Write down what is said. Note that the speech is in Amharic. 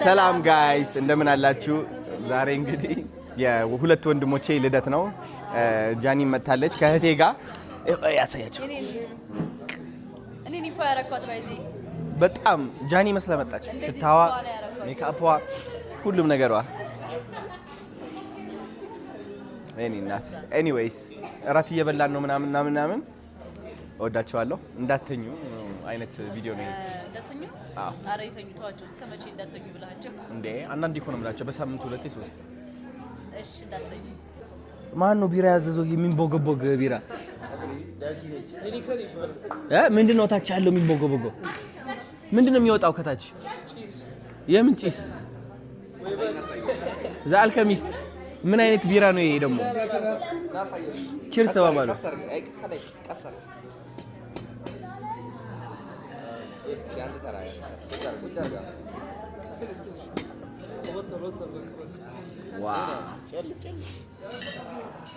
ሰላም ጋይስ እንደምን አላችሁ? ዛሬ እንግዲህ የሁለት ወንድሞቼ ልደት ነው። ጃኒ መታለች ከእህቴ ጋር ያሳያችሁ። እኔ ኒፋ ያረኳት ባይዚ በጣም ጃኒ መስላ መጣች። ሽታዋ፣ ሜካፕዋ፣ ሁሉም ነገሯ እኔ እናት። ኤኒዌይስ እራት እየበላን ነው ምናምን ወዳቸዋለሁ። እንዳተኙ አይነት ቪዲዮ ነው። እንዳተኙ? አዎ። አረ ይተኙ ተዋቸው። እስከ መቼ እንዳተኙ ብላቸው እንዴ? አንዳንዴ እኮ ነው የምላቸው በሳምንት 2 3። እሺ እንዳተኙ። ማን ነው ቢራ ያዘዘው? የሚንቦገቦግ ቢራ ምንድነው? ታች ያለው የሚንቦገቦገው ምንድነው የሚወጣው ከታች? የምን ጭስ? ዘአልከሚስት ምን አይነት ቢራ ነው ይሄ ደግሞ? ቺርስ ተባባሉ።